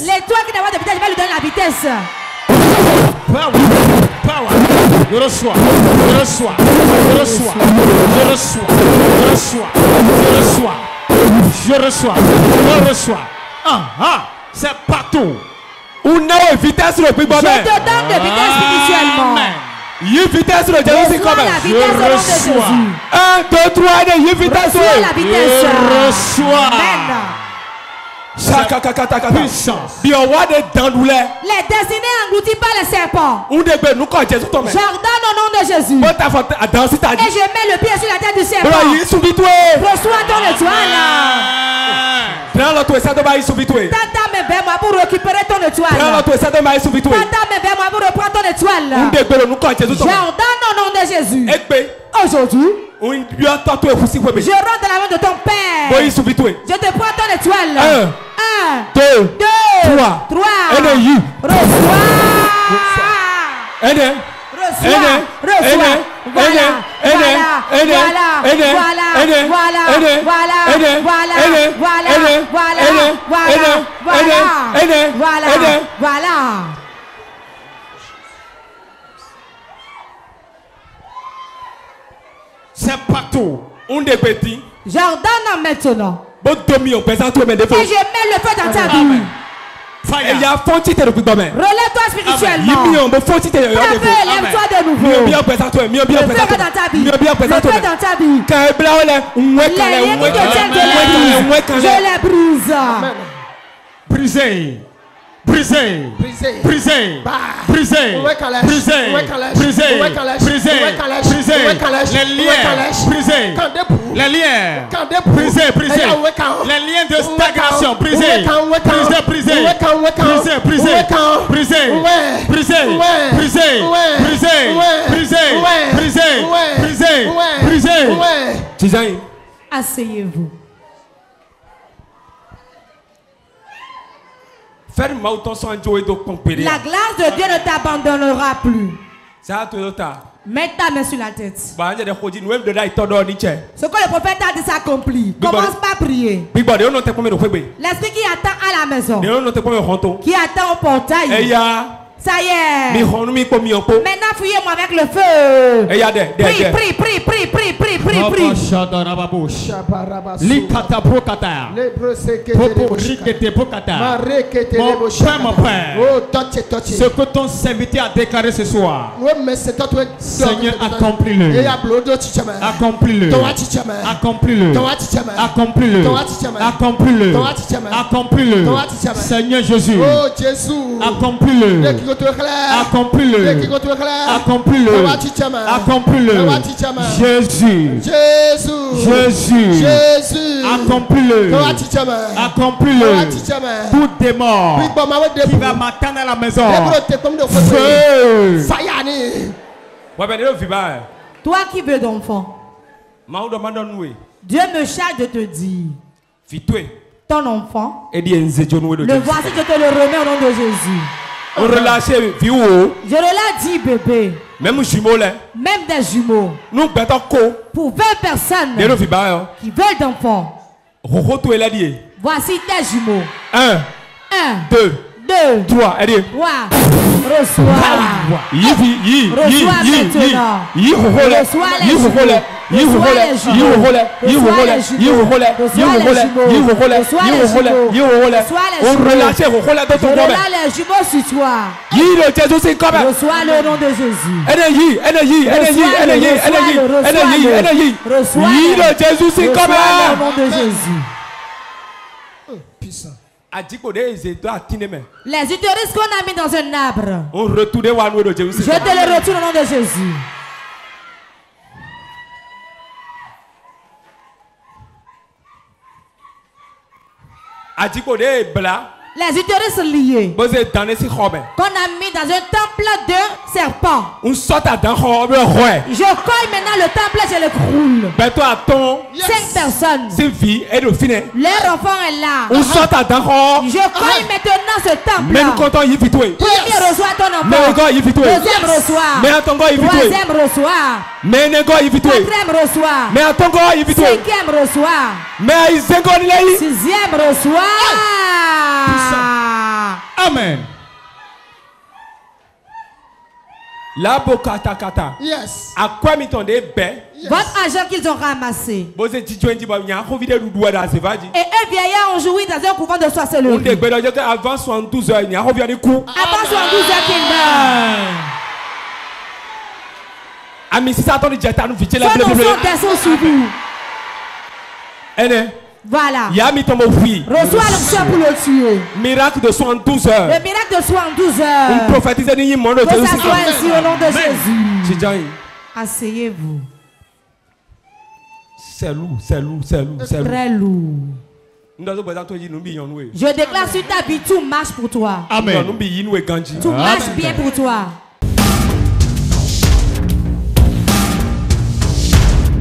les toits qui n'ont pas de vitesse, je vais lui donner la vitesse. Je reçois. C'est partout. Je te donne de vitesse spirituellement. Je vitesse de Jésus comme je reçois. 1, 2, 3, et vitesse. La vitesse. Je reçois. Puissance. Les destinés engloutis par les serpents. J'ordonne au nom de Jésus. Et je mets le pied sur la tête du serpent. Reçois ton étoile. Tata me vers moi pour récupérer ton étoile. Tata me vers moi pour reprendre ton étoile. J'ordonne au nom de Jésus. Aujourd'hui, je rentre dans la main de ton Père. Je te prends ton étoile. 1, 2, 3. Reçois. Voilà. C'est partout. J'ordonne maintenant. Et je mets le feu dans ta vie. Relève-toi spirituellement. Lève-toi de nouveau. Le feu dans ta vie. Le feu dans ta vie. Les liens qui te tiennent de la vie, je les brise. Brisez. Les liens de stagnation, brisez. Asseyez-vous. La grâce de Dieu ne t'abandonnera plus. Mets ta main sur la tête. Ce que le prophète a dit s'accomplit. Commence par prier. L'esprit qui attend à la maison, qui attend au portail, ça y est. Maintenant fouillez-moi avec le feu. Prie. Mon Père, ce que ton serviteur a déclaré ce soir, Seigneur, accomplis-le. Accomplis-le. Seigneur Jésus, accomplis-le. Jésus, accomplis-le. Tout démon qui va m'attendre à la maison, feu. Toi qui veux d'enfant, Dieu me charge de te dire, ton enfant, le voici, je te le remets au nom de Jésus. Je relâche 10 bébés, même des jumeaux, pour 20 personnes qui veulent d'enfants. Voici tes jumeaux. 1, 2, 3. Reçois. Reçois le nom de Jésus. Puissant. Les utérus qu'on a mis dans un arbre, je te le retourne au nom de Jésus. Les utérus liés. Qu'on a mis dans un temple de serpent. Je colle maintenant le temple, je le croule. 5 personnes. Leur enfant est là. Je colle maintenant ce temple. Premier reçoit ton enfant. Deuxième reçoit. Troisième reçoit. Quatrième reçoit. Cinquième reçoit. Sixième reçoit. Amen. Yes. Votre argent qu'ils ont ramassé. Et eux vieillards ont joui dans un couvent de sorcellerie. Avant 72 heures qu'ils meurent. Voilà. Reçois l'onction pour le tuer. Miracle de 72 heures. Le miracle de 72 heures. On prophétise que ça soit ainsi au nom de Jésus. Asseyez-vous. C'est lourd, c'est lourd, c'est lourd. C'est très lourd. Je déclare sur ta vie, tout marche pour toi. Amen. Tout marche bien pour toi.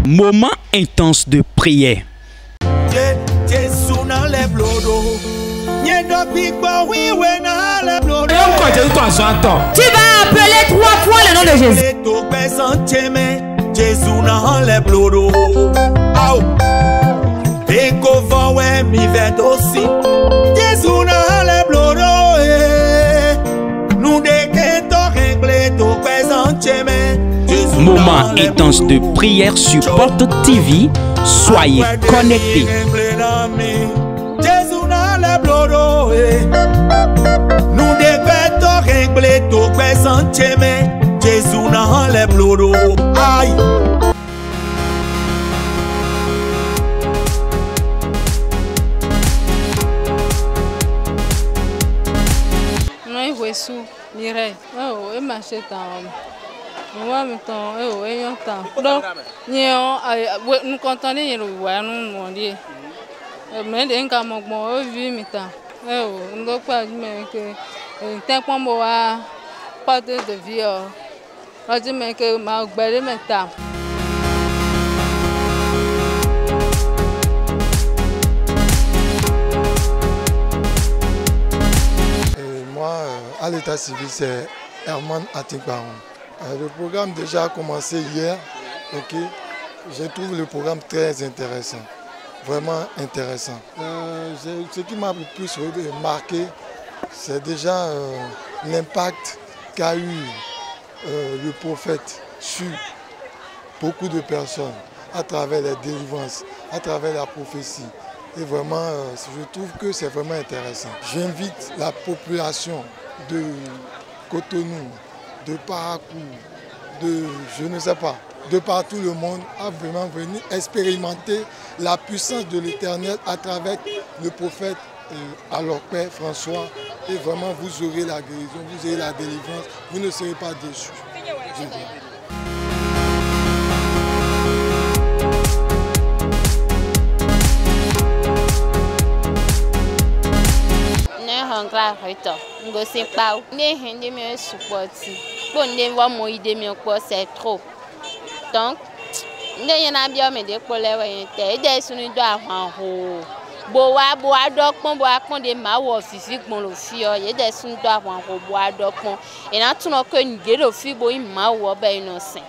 Moment intense de prière. Tu vas appeler 3 fois le nom de Jésus. Moment intense de prière sur Porte TV. Soyez connectés. Nous devons régler tout présent, Jésus n'a les blodo. Aïe. Moi, je suis Mireille. Oh, et ma chère moi, je suis donc, nous comptons les lois, nous demandons. Mais les gens qui ont vu, on ne peut pas dire que tant qu'on va pas de vie, on dit que ma belle maintenant. Moi, à l'état civil, c'est Herman Atikbaron. Le programme déjà a commencé hier. Okay. Je trouve le programme très intéressant. Vraiment intéressant. Ce qui m'a le plus marqué, c'est déjà l'impact qu'a eu le prophète sur beaucoup de personnes à travers les délivrances, à travers la prophétie. Et vraiment, je trouve que c'est vraiment intéressant. J'invite la population de Cotonou, de Parakou, de je ne sais pas, de partout le monde à vraiment venir expérimenter la puissance de l'Éternel à travers le prophète, alors Père François. Et vraiment, vous aurez la guérison, vous aurez la délivrance, vous ne serez pas déçus. C'est trop. Donc, il y a bien mais des collègues des sons d'avant. Boa dokpon boa kon de ma wo fifi gbon lo fi o ye de sons d'avant boa dokpon. Et là tout no que ni de lo fi bo ma wo ba innocent.